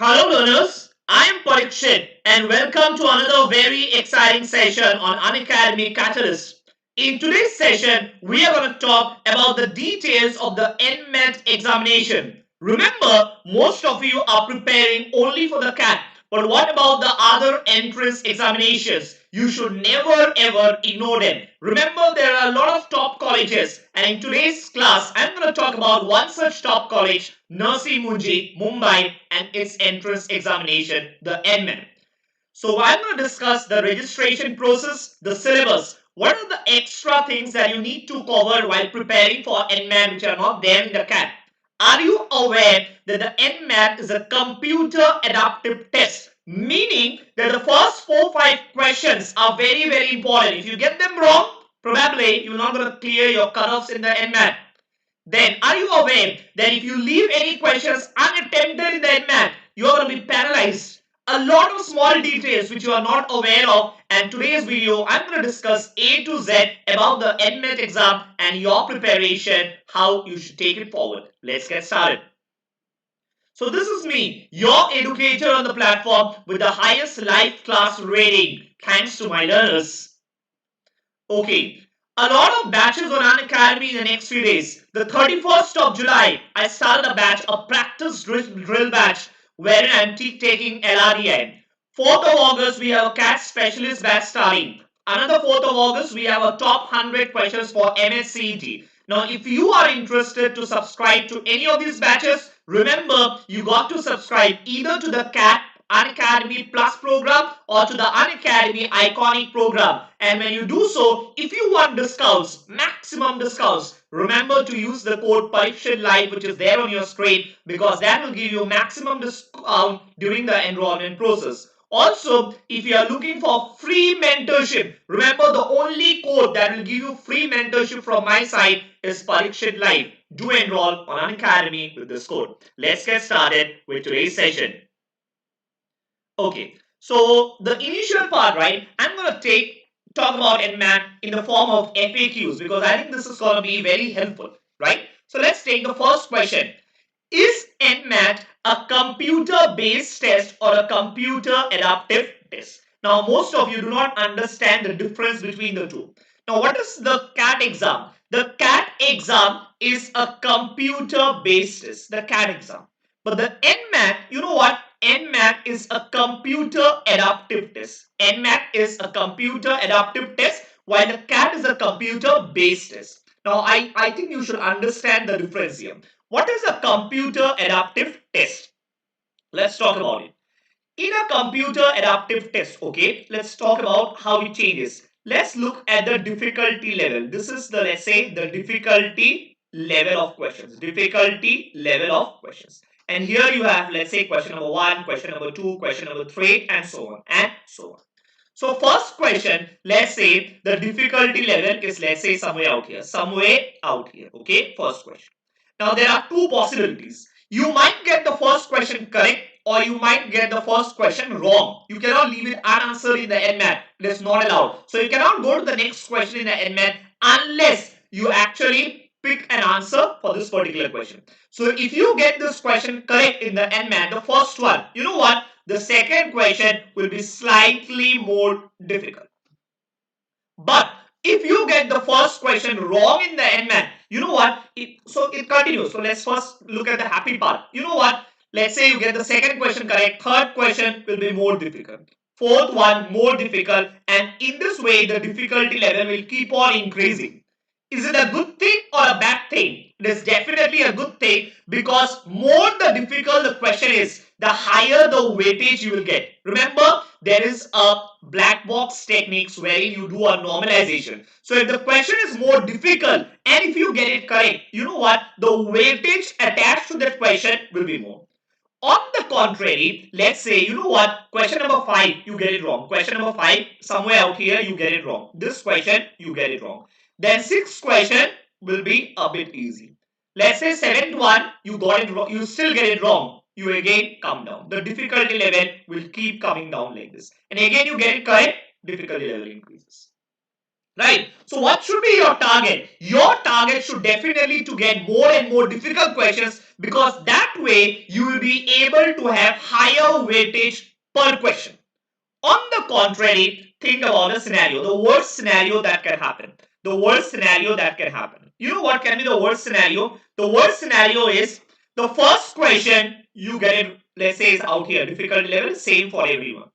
Hello learners, I am Parikshit and welcome to another very exciting session on Unacademy CAT-alyst. In today's session, we are going to talk about the details of the NMAT examination. Remember, most of you are preparing only for the CAT, but what about the other entrance examinations? You should never ever ignore them. Remember, there are a lot of top colleges, and in today's class, I'm going to talk about one such top college, Nursi Munji, Mumbai, and its entrance examination, the NMAT. So I'm going to discuss the registration process, the syllabus. What are the extra things that you need to cover while preparing for NMAT which are not there in the CAT? Are you aware that the NMAT is a computer adaptive test? Meaning that the first 4-5 questions are very important. If you get them wrong, probably you're not going to clear your cutoffs in the NMAT. Then, are you aware that if you leave any questions unattempted in the NMAT, you're going to be penalized? A lot of small details which you are not aware of, and today's video I'm going to discuss A to Z about the NMAT exam and your preparation, how you should take it forward. Let's get started. So this is me, your educator on the platform with the highest live class rating, thanks to my learners. Okay, a lot of batches on Unacademy in the next few days. The 31st of July, I started a batch, a practice drill batch, wherein I'm taking LRDI. 4th of August, we have a CAT specialist batch starting. Another 4th of August, we have a top 100 questions for MSCET. Now, if you are interested to subscribe to any of these batches, remember, you got to subscribe either to the CAT Unacademy Plus program or to the Unacademy Iconic program. And when you do so, if you want discounts, maximum discounts, remember to use the code Parikshit Live, which is there on your screen, because that will give you maximum discount during the enrollment process. Also, if you are looking for free mentorship, remember the only code that will give you free mentorship from my side is Parikshit Live. Do enroll on Unacademy with this code. Let's get started with today's session. Okay, so the initial part, right, I'm going to talk about NMAT in the form of FAQs because I think this is going to be very helpful, right? So let's take the first question. Is NMAT a computer-based test or a computer adaptive test? Now, most of you do not understand the difference between the two. Now, what is the CAT exam? The CAT exam is a computer-based test, the CAT exam. But the NMAT, you know what? NMAT is a computer adaptive test. NMAT is a computer adaptive test while the CAT is a computer based test. Now I think you should understand the difference here. What is a computer adaptive test? Let's talk about it. In a computer adaptive test, okay, let's talk about how it changes. Let's look at the difficulty level. This is the, let's say, the difficulty level of questions. Difficulty level of questions. And here you have, let's say, question number 1, question number 2, question number 3, and so on, and so on. So first question, let's say the difficulty level is, let's say, somewhere out here, okay, first question. Now there are two possibilities. You might get the first question correct or you might get the first question wrong. You cannot leave it unanswered in the NMAT. It is not allowed. So you cannot go to the next question in the NMAT unless you actually pick an answer for this particular question. So if you get this question correct in the NMAT, the first one, you know what? The second question will be slightly more difficult. But if you get the first question wrong in the NMAT, you know what? It continues. So let's first look at the happy part. You know what? Let's say you get the second question correct. Third question will be more difficult. Fourth one more difficult. And in this way, the difficulty level will keep on increasing. Is it a good thing or a bad thing? It is definitely a good thing because more the difficult the question is, the higher the weightage you will get. Remember, there is a black box techniques wherein you do a normalization. So if the question is more difficult and if you get it correct, you know what? The weightage attached to that question will be more. On the contrary, let's say, you know what? Question number 5, you get it wrong. Question number 5, somewhere out here, you get it wrong. This question, you get it wrong. Then 6th question will be a bit easy. Let's say 7th one, you got it wrong. You still get it wrong. You again come down. The difficulty level will keep coming down like this. And again, you get it correct, difficulty level increases. Right? So what should be your target? Your target should definitely to get more and more difficult questions because that way you will be able to have higher weightage per question. On the contrary, think about a scenario, the worst scenario that can happen. The worst scenario that can happen. You know what can be the worst scenario? The worst scenario is the first question you get it, let's say, is out here, difficulty level, same for everyone.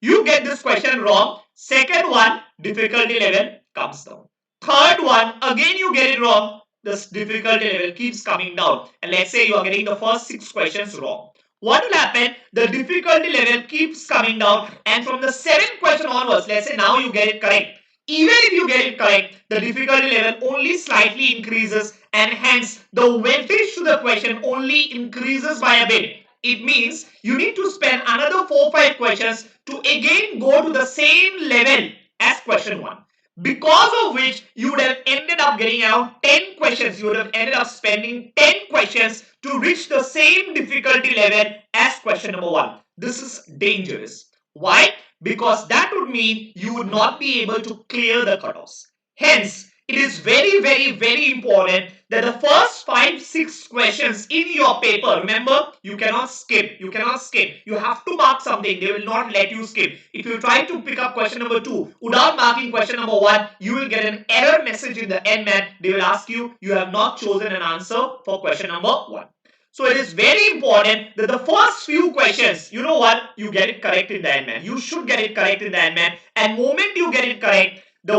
You get this question wrong. Second one, difficulty level comes down. Third one, again you get it wrong. This difficulty level keeps coming down. And let's say you are getting the first 6 questions wrong. What will happen? The difficulty level keeps coming down, and from the 7th question onwards, let's say now you get it correct. Even if you get it correct, the difficulty level only slightly increases, and hence the weightage to the question only increases by a bit. It means you need to spend another 4-5 questions to again go to the same level as question 1. Because of which you would have ended up getting out 10 questions. You would have ended up spending 10 questions to reach the same difficulty level as question number 1. This is dangerous. Why? Because that would mean you would not be able to clear the cutoffs. Hence, it is very important that the first 5-6 questions in your paper, remember, you cannot skip. You have to mark something. They will not let you skip. If you try to pick up question number 2 without marking question number 1, you will get an error message in the NMAT. They will ask you, you have not chosen an answer for question number 1. So it is very important that the first few questions, you know what, you get it correct in the NMAT. You should get it correct in the NMAT, and moment you get it correct, the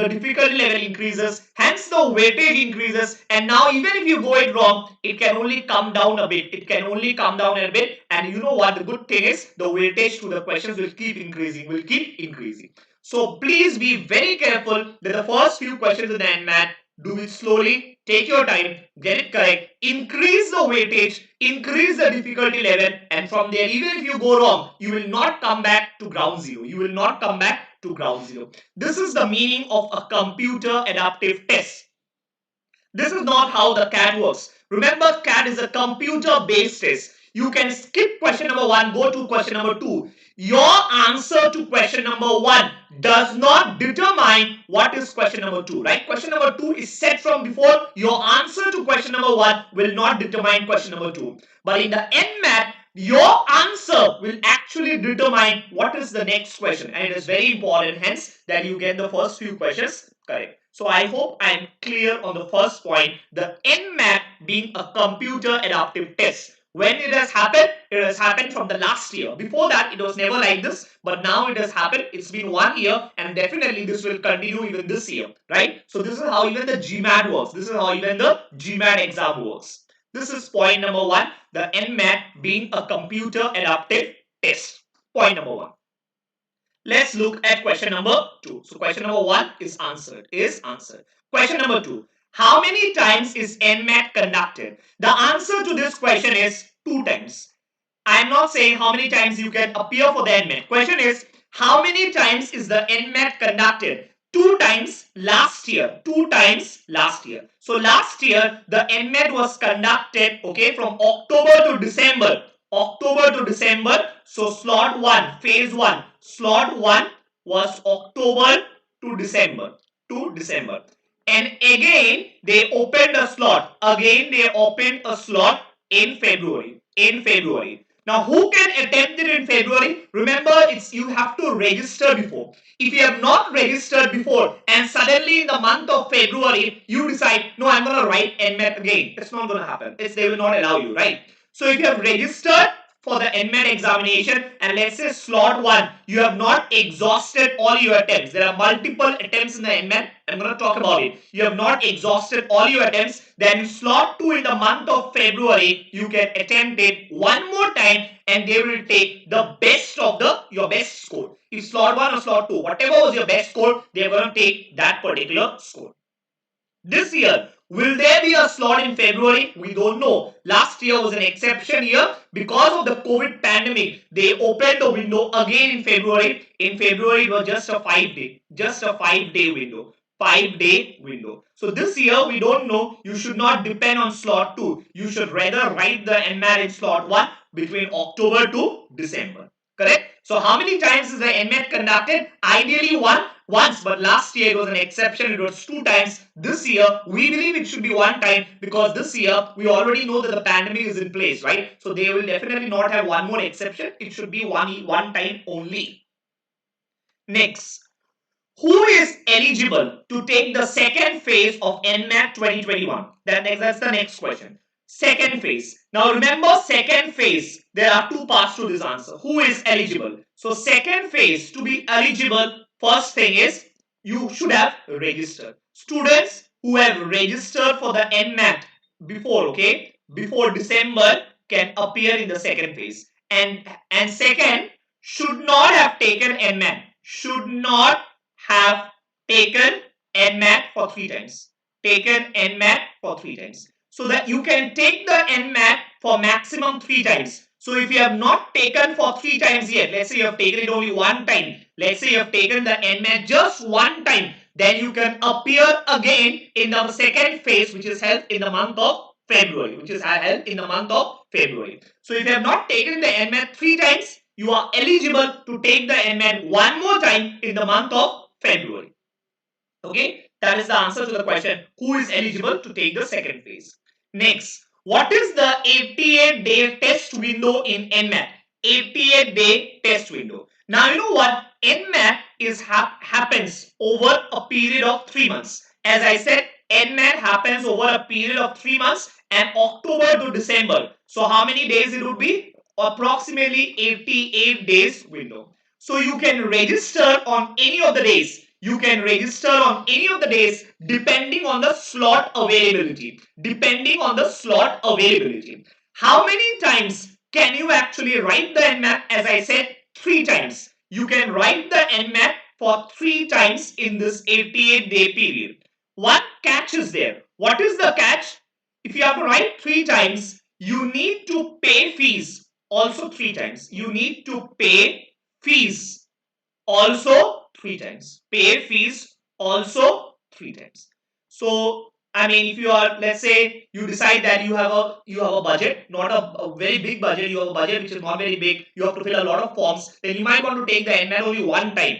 difficulty level increases, hence the weightage increases, and now even if you go it wrong, it can only come down a bit. It can only come down a bit, and you know what, the good thing is the weightage to the questions will keep increasing. So please be very careful that the first few questions in the NMAT, do it slowly, take your time, get it correct, increase the weightage, increase the difficulty level, and from there, even if you go wrong, you will not come back to ground zero. This is the meaning of a computer adaptive test. This is not how the CAT works. Remember, CAT is a computer-based test. You can skip question number 1, go to question number 2. Your answer to question number 1 does not determine what is question number 2, right? Question number 2 is set from before. Your answer to question number 1 will not determine question number 2. But in the NMAT, your answer will actually determine what is the next question, and it is very important hence that you get the first few questions correct. So I hope I am clear on the first point, the NMAT being a computer adaptive test. When it has happened from the last year. Before that, it was never like this, but now it has happened. It's been 1 year, and definitely this will continue even this year, right? So this is how even the GMAT works. This is how even the GMAT exam works. This is point number 1, the NMAT being a computer adaptive test. Point number 1. Let's look at question number 2. So question number 1 is answered. Question number 2. How many times is NMAT conducted? The answer to this question is 2 times. I am not saying how many times you can appear for the NMAT. Question is, how many times is the NMAT conducted? 2 times last year. So last year, the NMAT was conducted, okay, from October to December. So slot 1, phase 1. Slot 1 was October to December. And again, they opened a slot. In February. Now, who can attempt it in February? Remember, you have to register before. If you have not registered before and suddenly in the month of February, you decide, no, I'm going to write NMAT again. It's not going to happen. They will not allow you, right? So if you have registered for the NMAT examination and let's say slot 1, you have not exhausted all your attempts. There are multiple attempts in the NMAT. I'm going to talk about it. You have not exhausted all your attempts. Then slot 2 in the month of February, you can attempt it one more time and they will take the best of your best score. If slot 1 or slot 2, whatever was your best score, they are going to take that particular score. This year, will there be a slot in February? We don't know. Last year was an exception year because of the COVID pandemic. They opened the window again in February. In February, it was just a 5-day window. 5-day window. So this year, we don't know. You should not depend on slot 2. You should rather write the NMAT in slot 1 between October to December. Correct? So how many times is the NMAT conducted? Ideally 1. once, but last year it was an exception. It was 2 times. This year, we believe it should be 1 time because this year we already know that the pandemic is in place, right? So they will definitely not have one more exception. It should be one time only. Next, who is eligible to take the second phase of NMAT 2021? That's the next question. Second phase. Now remember, second phase, there are 2 parts to this answer. Who is eligible? So second phase, to be eligible, first thing is you should have registered. Students who have registered for the NMAT before, okay, before December can appear in the second phase. And second, should not have taken NMAT. Should not have taken NMAT for 3 times. Taken NMAT for 3 times. So that you can take the NMAT for maximum 3 times. So if you have not taken for 3 times yet, let's say you have taken it only 1 time. Let's say you have taken the NMAT just 1 time. Then you can appear again in the second phase, which is held in the month of February. So if you have not taken the NMAT 3 times, you are eligible to take the NMAT 1 more time in the month of February. Okay, that is the answer to the question, who is eligible to take the second phase. Next, what is the 88-day test window in NMAT? 88-day test window. Now you know what, NMAT happens over a period of 3 months. As I said, NMAT happens over a period of 3 months and October to December. So how many days it would be? Approximately 88 days window. So you can register on any of the days. You can register on any of the days depending on the slot availability. How many times can you actually write the NMAT? As I said, 3 times. You can write the NMAT for 3 times in this 88-day period. One catch is there. What is the catch? If you have to write 3 times, you need to pay fees also 3 times. You need to pay fees also 3 times. Pay fees also 3 times. So I mean, if you are, let's say you decide that you have a budget, not a very big budget, you have a budget which is not very big, you have to fill a lot of forms, then you might want to take the NMAT only 1 time.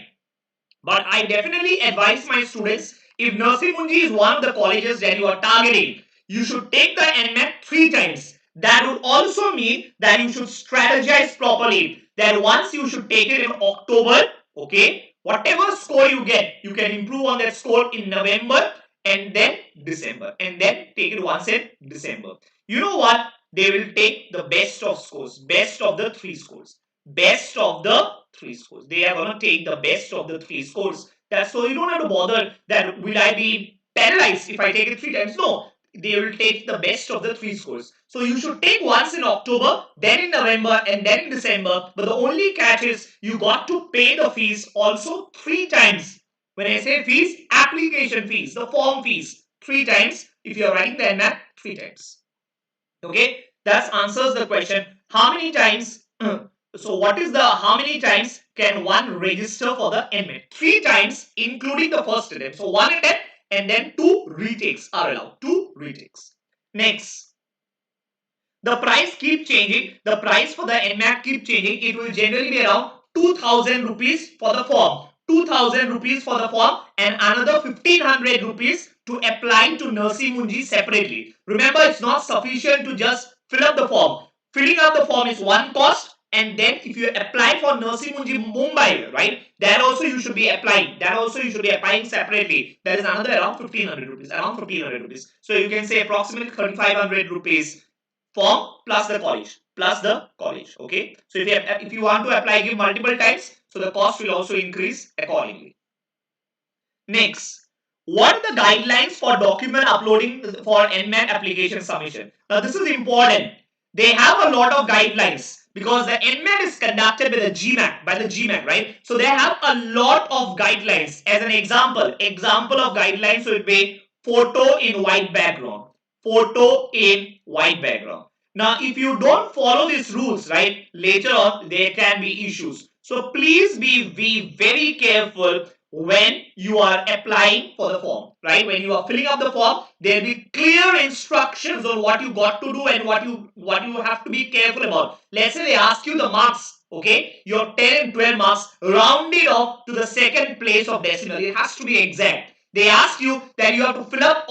But I definitely advise my students, if Nursing Munji is one of the colleges that you are targeting, you should take the NMAT 3 times. That would also mean that you should strategize properly. That once you should take it in October, okay, whatever score you get, you can improve on that score in November and then December, and then take it once in December. You know what? They will take the best of scores, best of the 3 scores. Best of the 3 scores. They are going to take the best of the 3 scores. That's so you don't have to bother that will I be penalized if I take it 3 times. No, they will take the best of the 3 scores. So you should take once in October, then in November, and then in December. But the only catch is you got to pay the fees also 3 times. When I say fees, application fees, the form fees, 3 times. If you are writing the NMAT, 3 times. Okay, that answers the question. How many times? So what is the how many times can one register for the NMAT? 3 times, including the first attempt. So 1 attempt and then 2 retakes are allowed. 2 retakes. Next, the price keep changing. The price for the NMAT keep changing. It will generally be around 2,000 rupees for the form. 2,000 rupees for the form and another 1,500 rupees to apply to Nursing Munji separately. Remember, it's not sufficient to just fill up the form. Filling up the form is one cost, and then if you apply for Nursing Munji Mumbai, right, that also you should be applying. Separately. That is another around 1,500 rupees. So you can say approximately 3,500 rupees form plus the college. Okay, so if you want to apply, give multiple times, so the cost will also increase accordingly. Next, what are the guidelines for document uploading for NMAT application submission? Now this is important. They have a lot of guidelines because the NMAT is conducted by the GMAT, right? So they have a lot of guidelines. As an example of guidelines would be photo in white background. Now, if you don't follow these rules, right, later on there can be issues. So please be very careful when you are applying for the form, right? When you are filling up the form, There'll be clear instructions on what you got to do and what you have to be careful about. Let's say they ask you the marks, okay, your 10 and 12 marks, round it off to the second place of decimal. It has to be exact. They ask you that you have to fill up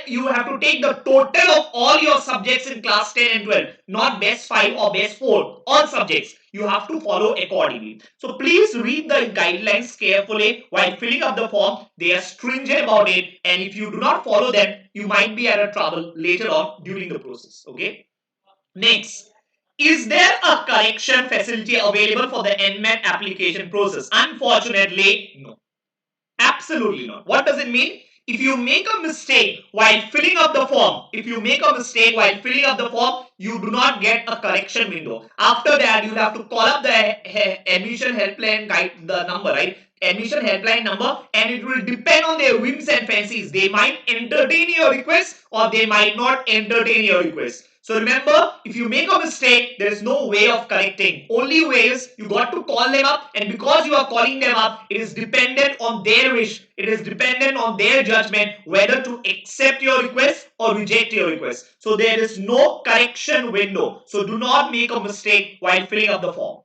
you have to take the total of all your subjects in class 10 and 12, not best 5 or best 4, all subjects. You have to follow accordingly. So please read the guidelines carefully while filling up the form. They are stringent about it, and if you do not follow them, you might be at a trouble later on during the process. Okay. Next, is there a correction facility available for the NMAT application process? Unfortunately, no. Absolutely not. What does it mean? If you make a mistake while filling up the form, you do not get a correction window. After that, you'll have to call up the admission helpline guide, the number, right? Admission helpline number, and it will depend on their whims and fancies. They might entertain your request or they might not entertain your request. So remember, if you make a mistake, there is no way of correcting. Only way is you got to call them up, and because you are calling them up, it is dependent on their wish. It is dependent on their judgment whether to accept your request or reject your request. So there is no correction window. So do not make a mistake while filling up the form.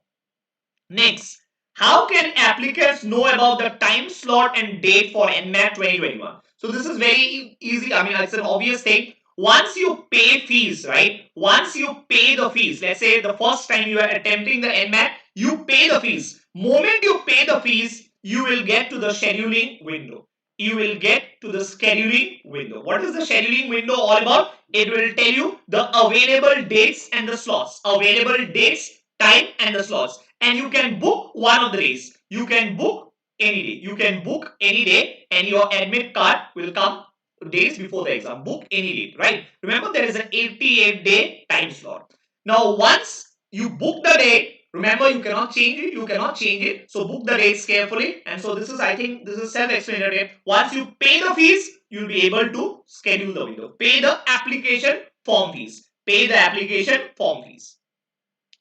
Next, how can applicants know about the time slot and date for NMAT 2021? So this is very easy. I mean, it's an obvious thing. Once you pay fees, right? Once you pay the fees, let's say the first time you are attempting the NMAT, you pay the fees. Moment you pay the fees, you will get to the scheduling window. You will get to the scheduling window. What is the scheduling window all about? It will tell you the available dates and the slots. Available dates, time, and the slots. And you can book one of the days. You can book any day. You can book any day, and your admit card will come days before the exam. Book any date, right? Remember, there is an 88-day time slot. Now, once you book the date, remember, you cannot change it. You cannot change it. So book the dates carefully. And so this is, I think, this is self-explanatory. Once you pay the fees, you'll be able to schedule the window. Pay the application form fees. Pay the application form fees.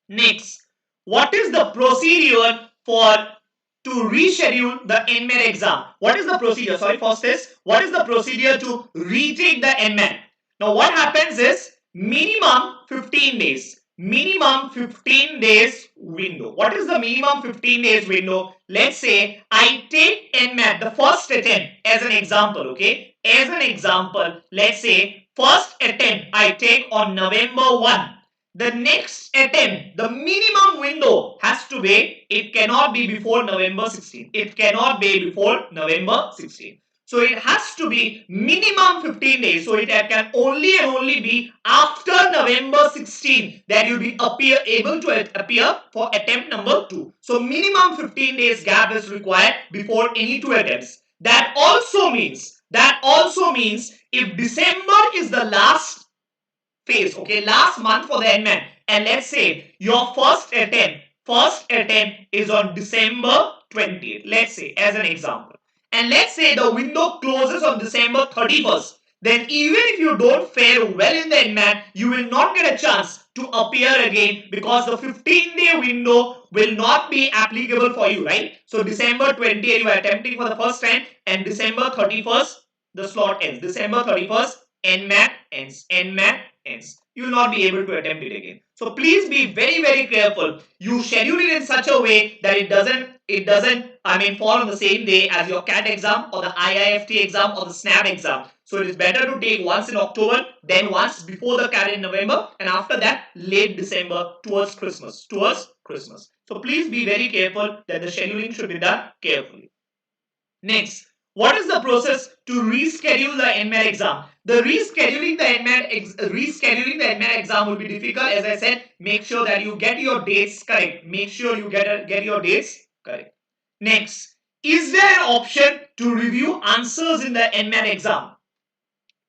Next, what is the procedure for to reschedule the NMAT exam? What is the procedure? Sorry, first this. What is the procedure to retake the NMAT? Now, what happens is minimum 15 days. Minimum 15 days window. What is the minimum 15 days window? Let's say I take NMAT, the first attempt, as an example, okay? As an example, let's say first attempt I take on November 1. The next attempt, the minimum window has to be, it cannot be before November 16. It cannot be before November 16. So it has to be minimum 15 days. So it can only and only be after November 16 that you'll be able to appear for attempt number 2. So minimum 15 days gap is required before any 2 attempts. That also means if December is the last phase, okay, last month for the NMAT, and let's say your first attempt is on December 20th, let's say, as an example, and let's say the window closes on December 31st, then even if you don't fare well in the NMAT, you will not get a chance to appear again because the 15-day window will not be applicable for you, right? So December 20th you are attempting for the first time, and December 31st the slot ends. December 31st NMAT ends. NMAT ends. You will not be able to attempt it again. So please be very, very careful. You schedule it in such a way that it doesn't fall on the same day as your CAT exam or the IIFT exam or the SNAP exam. So it is better to take once in October, then once before the CAT in November, and after that late December towards Christmas. So please be very careful that the scheduling should be done carefully. Next, what is the process to reschedule the NMAT exam? The rescheduling the NMAT exam will be difficult. As I said, make sure that you get your dates correct. Make sure you get your dates correct. Next, is there an option to review answers in the NMAT exam?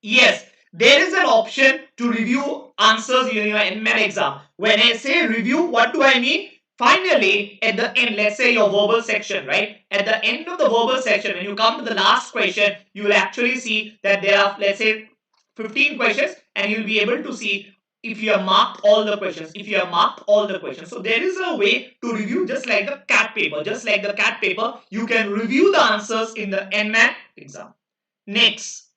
Yes, there is an option to review answers in your NMAT exam. When I say review, what do I mean? Finally, at the end, let's say your verbal section, right? At the end of the verbal section, when you come to the last question, you will actually see that there are, let's say, 15 questions, and you'll be able to see if you have marked all the questions. So there is a way to review, just like the CAT paper. You can review the answers in the NMAT exam. Next,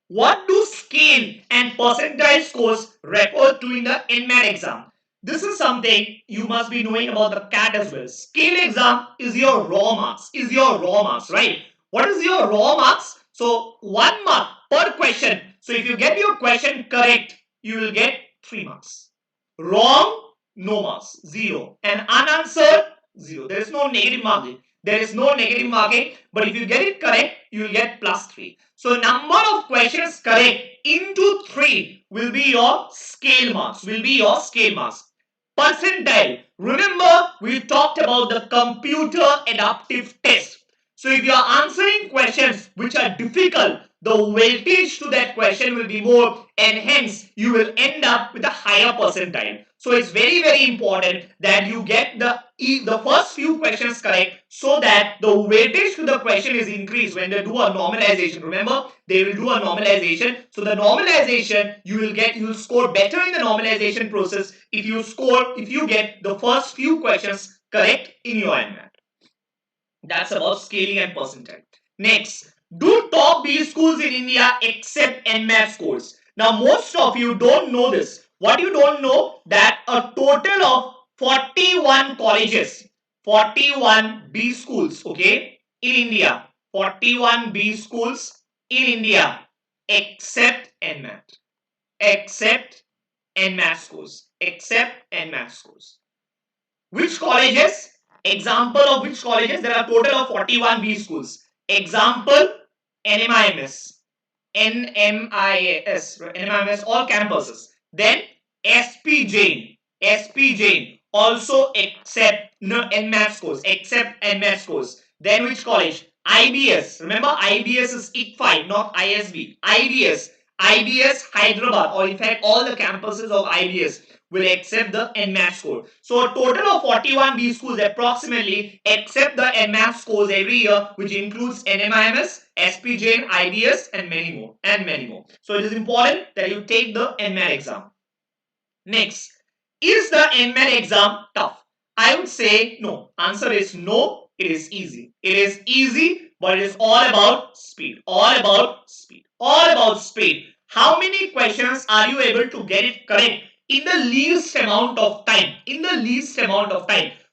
What do scale and percentile scores refer to in the NMAT exam? This is something you must be knowing about the CAT as well. Scale exam is your raw marks, right? What is your raw marks? So 1 mark per question. So if you get your question correct, you will get 3 marks. Wrong, no marks, 0. And unanswered, 0. There is no negative marking. But if you get it correct, you will get plus 3. So number of questions correct into 3 will be your scale marks. Percentile. Remember, we talked about the computer adaptive test. So if you are answering questions which are difficult, the weightage to that question will be more, and hence you will end up with a higher percentile. So it's very, very important that you get the first few questions correct, so that the weightage to the question is increased when they do a normalization. Remember, they will do a normalization. So the normalization, you will score better in the normalization process if you get the first few questions correct in your NMAT. That's about scaling and percentile. Next, do top B schools in India accept NMAT scores? Now, most of you don't know this. What you don't know, that a total of 41 colleges, 41 B schools, okay, in India, 41 B schools in India accept NMAT. Accept NMAT scores. Which colleges? Example of which colleges? There are total of 41 B schools. Example, NMIMS, all campuses. Then SP Jain also accept NMAT scores. Then which college? IBS. Remember, IBS is IC5, not ISB. IBS Hyderabad, or in fact all the campuses of IBS will accept the NMAT score. So a total of 41 B schools approximately accept the NMAT scores every year, which includes NMIMS, SP Jain, IBS, and many more. So it is important that you take the NMAT exam. Next, is the NMAT exam tough? I would say no. Answer is no. It is easy. But it is all about speed. How many questions are you able to get it correct in the least amount of time?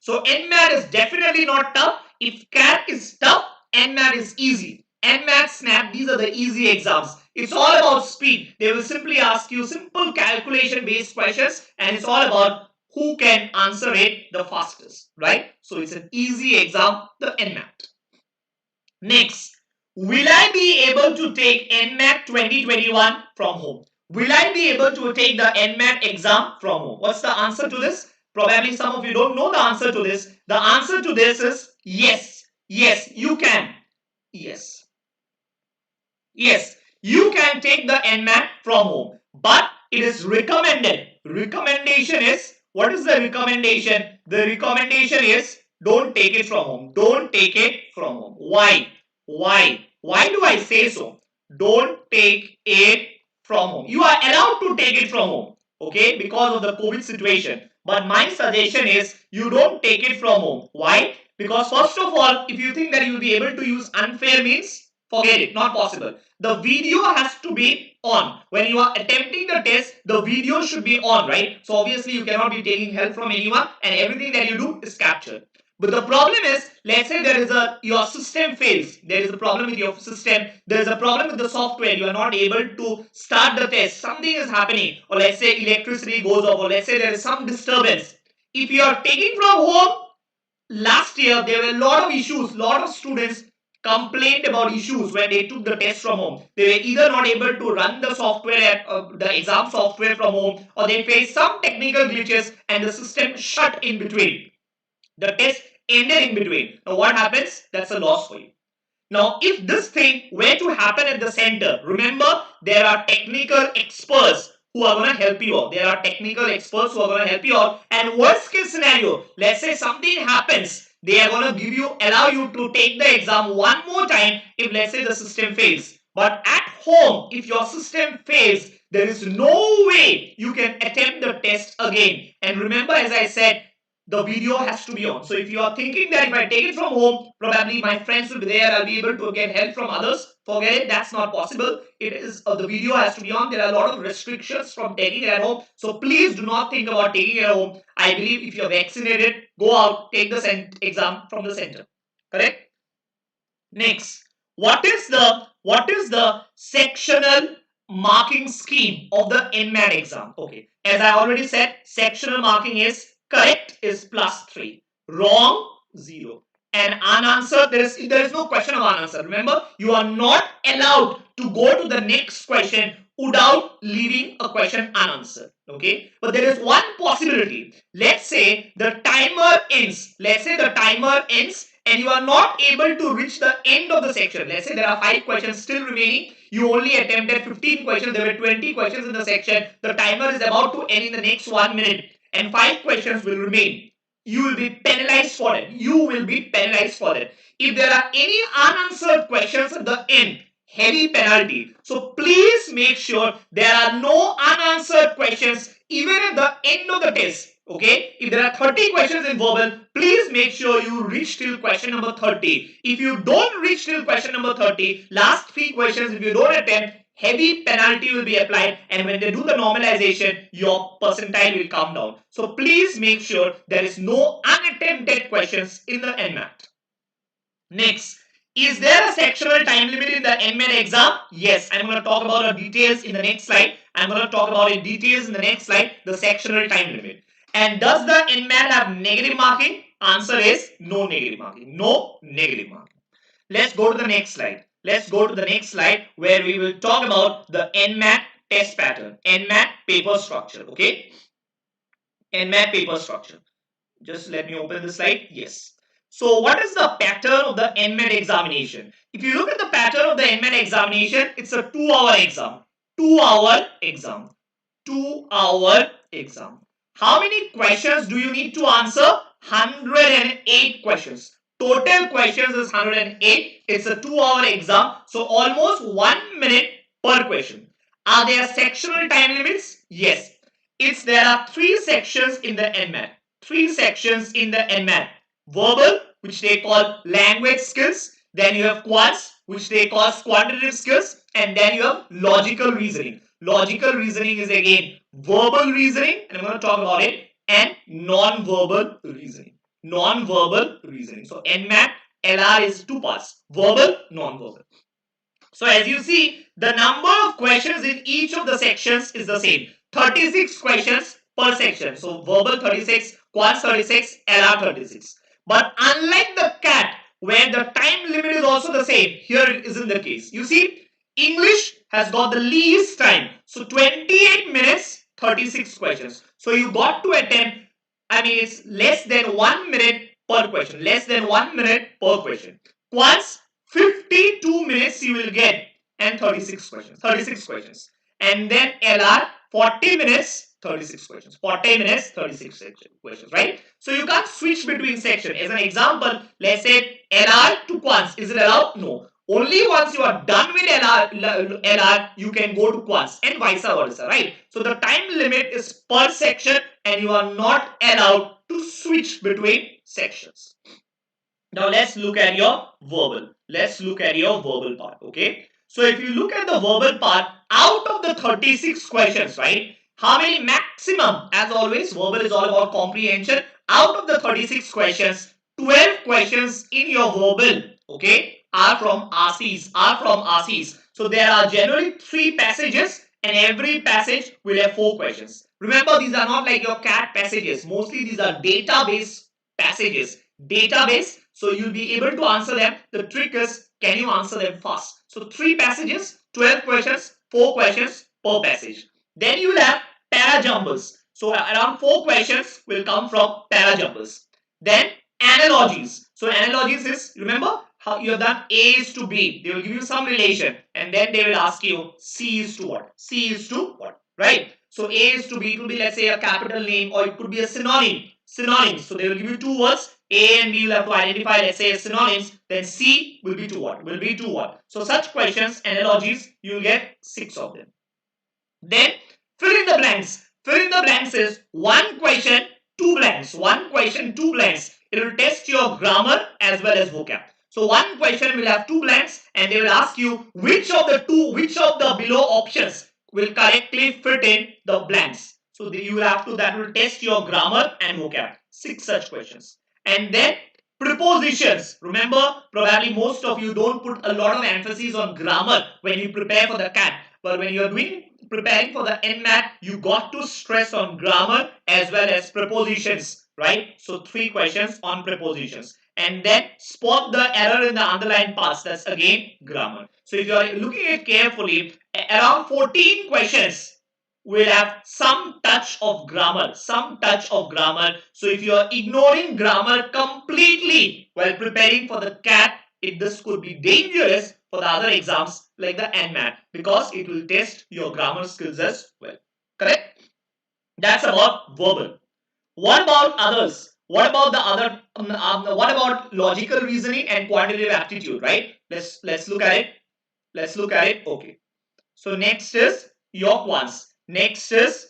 So NMAT is definitely not tough. If CAT is tough, NMAT is easy. NMAT, SNAP, these are the easy exams. It's all about speed. They will simply ask you simple calculation based questions, and it's all about who can answer it the fastest, right? So it's an easy exam, the NMAT. Next, will I be able to take NMAT 2021 from home? Will I be able to take the NMAT exam from home? What's the answer to this? Probably some of you don't know the answer to this. The answer to this is yes. Yes, you can. Yes, you can take the NMAT from home, but it is recommended. Recommendation is, what is the recommendation? The recommendation is don't take it from home. Why? Why do I say so? Don't take it from home. You are allowed to take it from home, okay, because of the COVID situation. But my suggestion is you don't take it from home. Why? Because first of all, if you think that you will be able to use unfair means, forget it, not possible. The video has to be on. When you are attempting the test, the video should be on, right? So obviously you cannot be taking help from anyone, and everything that you do is captured. But the problem is, let's say your system fails. There is a problem with your system. There is a problem with the software. You are not able to start the test. Something is happening, or let's say electricity goes off, or let's say there is some disturbance. If you are taking from home, last year there were a lot of issues. Lot of students complained about issues when they took the test from home. They were either not able to run the software, the exam software from home, or they faced some technical glitches and the system shut in between. The test ended in between. Now what happens? That's a loss for you. Now if this thing were to happen at the center, remember there are technical experts who are going to help you out. And worst case scenario, let's say something happens, they are going to allow you to take the exam one more time if let's say the system fails. But at home, if your system fails, there is no way you can attempt the test again. And remember, as I said, the video has to be on. So if you are thinking that if I take it from home, probably my friends will be there, I'll be able to get help from others, forget it, that's not possible. It is the video has to be on. There are a lot of restrictions from taking it at home. So please do not think about taking it at home. I believe if you're vaccinated, go out, take the exam from the center. Correct? Next, what is the sectional marking scheme of the NMAT exam? Okay, as I already said, sectional marking is correct is +3, wrong 0, and unanswered there is no question of unanswered. Remember, you are not allowed to go to the next question without leaving a question unanswered. Okay, but there is one possibility. Let's say the timer ends. And you are not able to reach the end of the section. Let's say there are 5 questions still remaining. You only attempted 15 questions. There were 20 questions in the section. The timer is about to end in the next 1 minute and 5 questions will remain. You will be penalized for it. If there are any unanswered questions at the end, heavy penalty. So please make sure there are no unanswered questions even at the end of the test. Okay, if there are 30 questions in verbal, please make sure you reach till question number 30. If you don't reach till question number 30, last 3 questions, if you don't attempt, heavy penalty will be applied, and when they do the normalization, your percentile will come down. So please make sure there is no unattempted questions in the NMAT. Next, is there a sectional time limit in the NMAT exam? Yes, I'm going to talk about the details in the next slide. The sectional time limit. And does the NMAT have negative marking? Answer is no negative marking. Let's go to the next slide. Where we will talk about the NMAT test pattern, NMAT paper structure. Okay, NMAT paper structure. Just let me open the slide. Yes. So what is the pattern of the NMAT examination? If you look at the pattern of the NMAT examination, it's a 2-hour exam. 2-hour exam. How many questions do you need to answer? 108 questions. Total questions is 108. It's a 2-hour exam. So almost 1 minute per question. Are there sectional time limits? Yes. There are 3 sections in the NMAT. Verbal, which they call language skills. Then you have quants, which they call quantitative skills. And then you have logical reasoning. Logical reasoning is again verbal reasoning, and I'm going to talk about it, and non-verbal reasoning. So NMAT LR is 2 parts: verbal, non-verbal. So as you see, the number of questions in each of the sections is the same. 36 questions per section. So verbal 36, quants 36, LR 36. But unlike the CAT, where the time limit is also the same, here it isn't the case. You see, English has got the least time. So 28 minutes, 36 questions. So you got to attempt, it's less than 1 minute per question. Quants, 52 minutes you will get, and 36 questions. And then LR, 40 minutes, 36 questions. 40 minutes, 36 questions, right? So you can't switch between sections. As an example, let's say LR to quants. Is it allowed? No. Only once you are done with LR, you can go to quants, and vice versa, right? So the time limit is per section, and you are not allowed to switch between sections. Now let's look at your verbal. Part. Okay. So if you look at the verbal part, out of the 36 questions, right? How many maximum? As always, verbal is all about comprehension. Out of the 36 questions, 12 questions in your verbal, okay, are from RCs. So there are generally 3 passages, and every passage will have 4 questions. Remember, these are not like your CAT passages. Mostly these are database passages. So you'll be able to answer them. The trick is, can you answer them fast? So 3 passages, 12 questions, 4 questions per passage. Then you will have para-jumbles. So around 4 questions will come from para-jumbles. Then analogies. So analogies is, remember how you have done A is to B. They will give you some relation, and then they will ask you C is to what? Right? So A is to B, it will be, let's say, a capital name, or it could be a synonym. Synonyms. So they will give you 2 words. A and B will have to identify, let's say, synonyms. Then C will be to what? So such questions, analogies, you will get 6 of them. Then fill in the blanks. Fill in the blanks is 1 question, 2 blanks. 1 question, 2 blanks. It will test your grammar as well as vocab. So one question will have 2 blanks and they will ask you which of the below options will correctly fit in the blanks. So you will have to, that will test your grammar and vocab. 6 such questions. And then prepositions. Remember, probably most of you don't put a lot of emphasis on grammar when you prepare for the CAT. But when you're preparing for the NMAT, you got to stress on grammar as well as prepositions, right? So 3 questions on prepositions. And then spot the error in the underlined parts. That's again grammar. So if you are looking at it carefully, around 14 questions will have some touch of grammar. So if you are ignoring grammar completely while preparing for the CAT, this could be dangerous for the other exams like the NMAT, because it will test your grammar skills as well. Correct? That's about verbal. What about others? What about the other? What about logical reasoning and quantitative aptitude? Right? Let's look at it. Okay. So next is your quants. Next is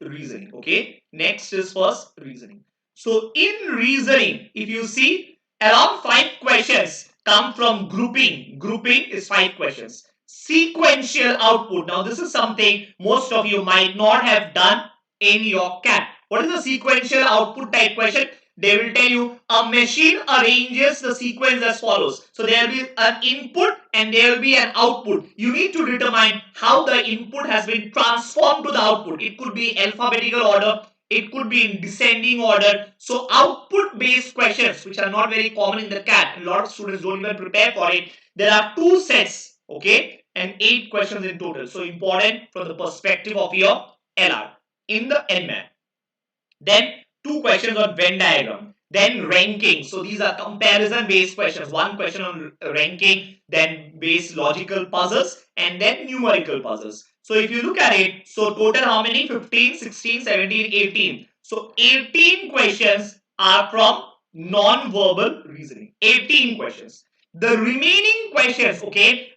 reasoning. Okay. Next is first reasoning. So in reasoning, if you see, around 5 questions come from grouping. Grouping is 5 questions. Sequential output. Now this is something most of you might not have done in your CAT. What is the sequential output type question? They will tell you a machine arranges the sequence as follows. So there will be an input and there will be an output. You need to determine how the input has been transformed to the output. It could be alphabetical order, it could be in descending order. So output based questions, which are not very common in the CAT, a lot of students don't even prepare for it. There are 2 sets, okay, and 8 questions in total. So important from the perspective of your LR in the NMAT. Then 2 questions on Venn diagram. Then ranking. So these are comparison based questions. 1 question on ranking, then based logical puzzles, and then numerical puzzles. So if you look at it, so total how many? 15, 16, 17, 18. So 18 questions are from non-verbal reasoning. 18 questions. The remaining questions, okay,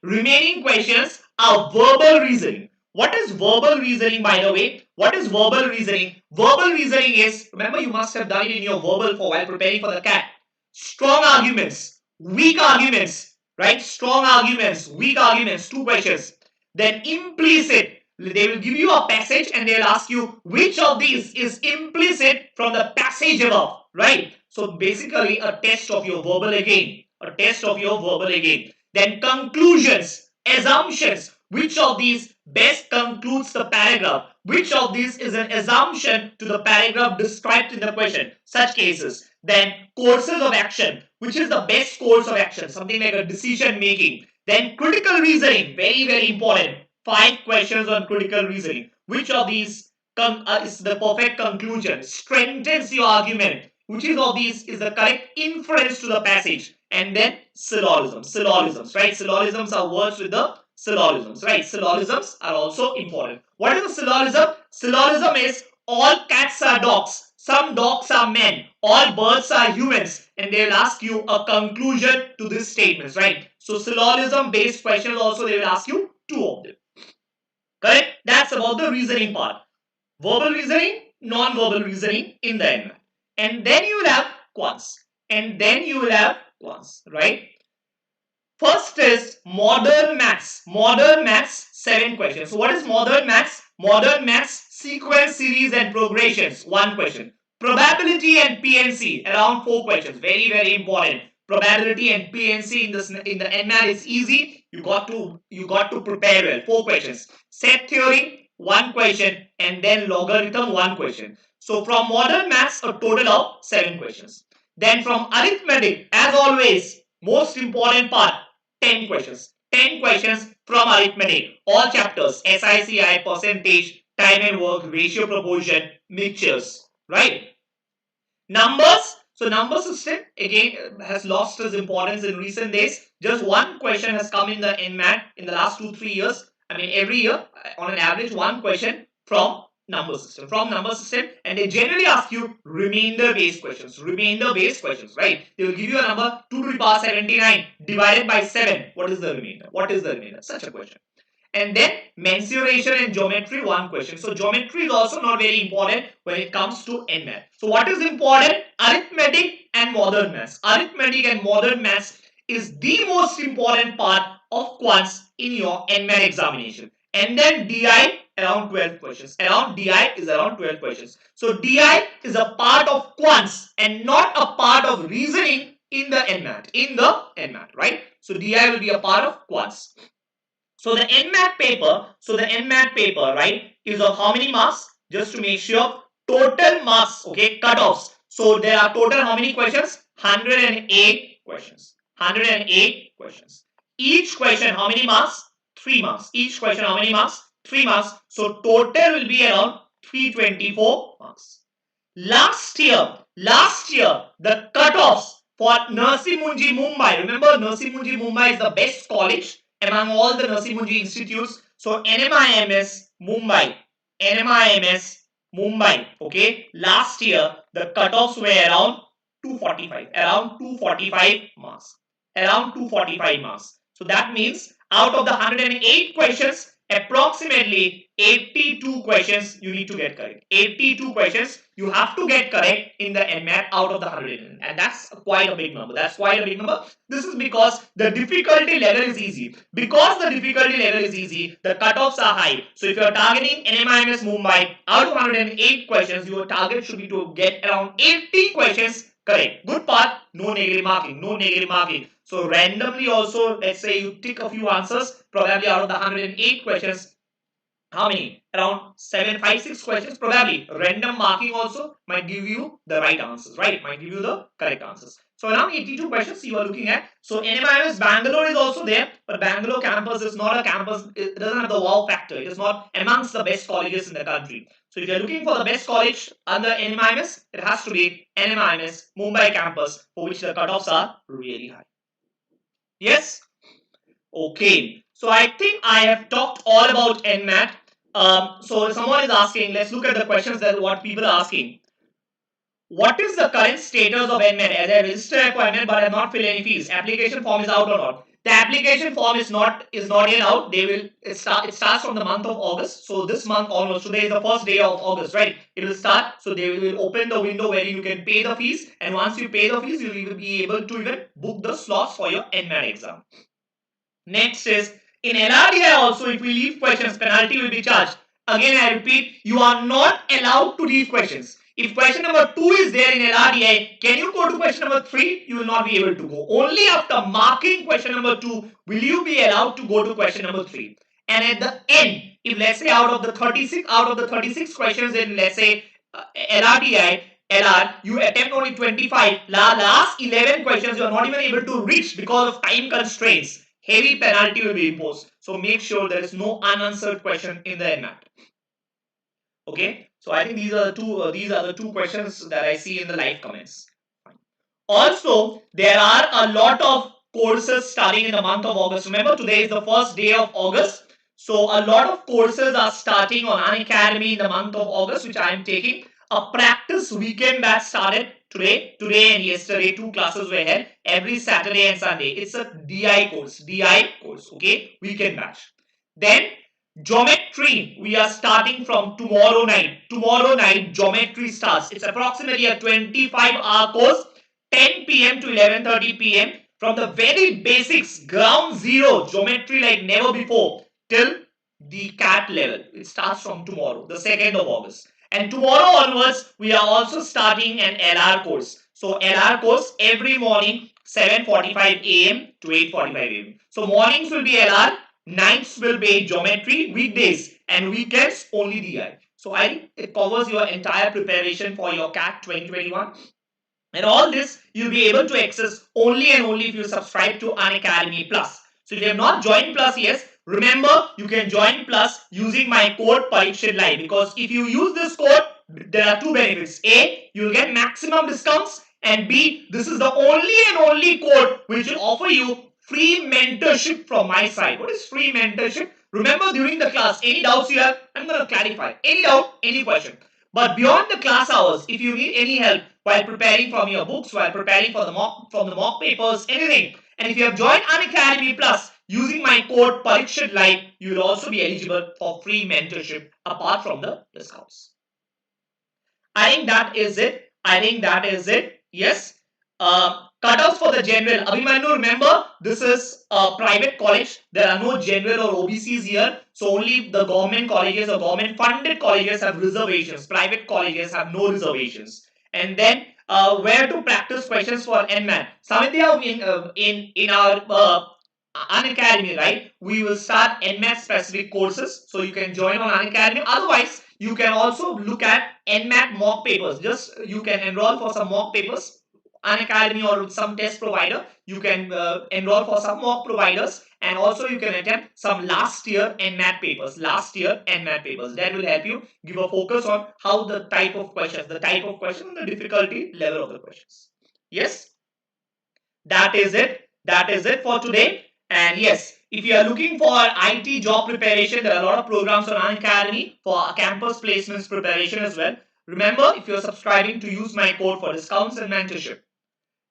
are verbal reasoning. What is verbal reasoning, by the way? What is verbal reasoning? Verbal reasoning is, remember you must have done it in your verbal for while preparing for the CAT. Strong arguments, weak arguments, right? Strong arguments, weak arguments, 2 questions. Then implicit, they will give you a passage and they'll ask you which of these is implicit from the passage above, right? So basically a test of your verbal again. Then conclusions, assumptions. Which of these best concludes the paragraph? Which of these is an assumption to the paragraph described in the question? Such cases. Then courses of action. Which is the best course of action? Something like a decision making. Then critical reasoning. Very, very important. 5 questions on critical reasoning. Which of these is the perfect conclusion? Strengthens your argument. Which of these is the correct inference to the passage? And then syllogisms, right? Syllogisms are words with the syllogisms, right? Syllogisms are also important. What is a syllogism? Syllogism is all cats are dogs, some dogs are men, all birds are humans, and they will ask you a conclusion to these statements, right? So syllogism based questions also they will ask you 2 of them. Correct? That's about the reasoning part. Verbal reasoning, non-verbal reasoning in the NMAT. And then you will have quants. Right? First is modern maths. 7 questions. So what is modern maths? Modern maths, sequence, series and progressions. 1 question. Probability and PNC, around 4 questions. Very, very important. Probability and PNC in the NMAT is easy. You got to prepare well. 4 questions. Set theory, 1 question, and then logarithm, 1 question. So from modern maths, a total of 7 questions. Then from arithmetic, as always, most important part, 10 questions. 10 questions from arithmetic. All chapters, SICI, percentage, time and work, ratio, proportion, mixtures. Right? Numbers. So number system again has lost its importance in recent days. Just 1 question has come in the NMAT in the last 2-3 years. I mean every year on an average 1 question from number system, and they generally ask you remainder based questions, right? They will give you a number 2 to the power 79 divided by 7. What is the remainder? Such a question. and then mensuration and geometry 1 question. So geometry is also not very important when it comes to NMAT. So what is important? Arithmetic and modern maths. Arithmetic and modern maths is the most important part of quants in your NMAT examination. And then DI around 12 questions. Around DI is around 12 questions. So DI is a part of quants and not a part of reasoning in the NMAT. Right? So DI will be a part of quants. So the NMAT paper, right, is of how many marks? Just to make sure, total marks, okay, cutoffs. So there are total how many questions? 108 questions. 108 questions. Each question, how many marks? 3 marks. Each question, how many marks? 3 marks. So total will be around 324 marks. Last year, the cutoffs for Nursi Munji Mumbai. Remember, Nursi Munji Mumbai is the best college among all the Nursi Munji institutes. So NMIMS Mumbai, okay. Last year, the cutoffs were around 245 marks. Around 245 marks. So that means out of the 108 questions, approximately 82 questions you need to get correct. 82 questions you have to get correct in the NMAT out of the 100, and that's quite a big number. This is because the difficulty level is easy. Because the difficulty level is easy, the cutoffs are high. So if you are targeting NMIMS Mumbai, out of 108 questions, your target should be to get around 80 questions correct. Good part, no negative marking. So randomly also, let's say you tick a few answers, probably out of the 108 questions, how many? Around 7, 5, 6 questions, probably random marking also might give you the right answers, right? Might give you the correct answers. So around 82 questions you are looking at. So NMIMS Bangalore is also there, but Bangalore campus is not a campus, it doesn't have the wow factor. It is not amongst the best colleges in the country. So if you are looking for the best college under NMIMS, it has to be NMIMS Mumbai campus, for which the cutoffs are really high. Yes? Okay. So I think I have talked all about NMAT. So someone is asking, let's look at the questions that what people are asking. What is the current status of NMAT? As I registered for NMAT but I have not filled any fees. Application form is out or not? The application form is not yet out. It starts from the month of August. So this month onwards, today is the first day of August, right? It will start. So they will open the window where you can pay the fees, and once you pay the fees, you will be able to even book the slots for your NMAT exam. Next is, in LRDI also, if we leave questions, penalty will be charged. Again, I repeat, you are not allowed to leave questions. If question number 2 is there in LRDI, can you go to question number 3? You will not be able to go. Only after marking question number 2 will you be allowed to go to question number 3. And at the end, if let's say out of the 36 questions in, let's say, LR, you attempt only 25. Last 11 questions you are not even able to reach because of time constraints. Heavy penalty will be imposed. So make sure there is no unanswered question in the NMAT. Okay. So I think these are the two questions that I see in the live comments. Also, there are a lot of courses starting in the month of August. Remember, today is the first day of August. So a lot of courses are starting on Unacademy in the month of August, which I am taking. A practice weekend batch started today and yesterday. 2 classes were held every Saturday and Sunday. It's a DI course, okay, weekend batch. Then geometry, we are starting from tomorrow night. Geometry starts. It's approximately a 25-hour course, 10 p.m. to 11:30 p.m. from the very basics, ground zero, geometry like never before, till the CAT level. It starts from tomorrow, the 2nd of August. And tomorrow onwards, we are also starting an LR course. So LR course every morning, 7:45 a.m. to 8:45 a.m. So mornings will be LR, nights will be geometry, weekdays, and weekends only DI. So I think it covers your entire preparation for your CAT 2021. And all this you'll be able to access only and only if you subscribe to Unacademy Plus. So if you have not joined Plus yet, remember you can join Plus using my code Parikshit Live, because if you use this code, there are 2 benefits. A, you will get maximum discounts, and B, this is the only code which will offer you free mentorship from my side. What is free mentorship? Remember, during the class, any doubts you have, I'm going to clarify. Any doubt, any question. But beyond the class hours, if you need any help while preparing from your books, while preparing for the mock papers, anything, and if you have joined Unacademy Plus, Using my code Parikshit Live, you will also be eligible for free mentorship apart from the discounts. I think that is it. I think that is it. Yes. Cutoffs for the general. Abhimanyu, remember, this is a private college. There are no general or OBCs here. So only the government colleges or government funded colleges have reservations. Private colleges have no reservations. And then where to practice questions for NMAT. Samitya, in our Unacademy, right? We will start NMAT specific courses. So you can join on Unacademy. Otherwise, you can also look at NMAT mock papers. Just you can enroll for some mock papers. Unacademy or some test provider, you can enroll for some mock providers, and also you can attempt some last year NMAT papers. That will help you give a focus on how the type of questions, and the difficulty level of the questions. Yes, that is it. That is it for today. And yes, if you are looking for IT job preparation, there are a lot of programs on Unacademy for campus placements preparation as well. Remember, if you're subscribing, to use my code for discounts and mentorship.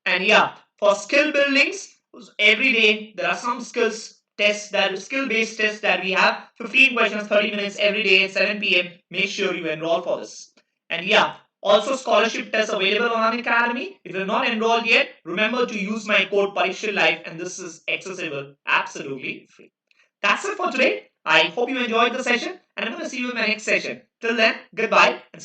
And yeah, for skill buildings, every day there are some skill based tests that we have. 15 questions, 30 minutes every day at 7 p.m. Make sure you enroll for this. And yeah, also scholarship tests available on Unacademy. If you're not enrolled yet, remember to use my code Parikshit Live, and this is accessible absolutely free. That's it for today. I hope you enjoyed the session, and I'm going to see you in my next session. Till then, goodbye. And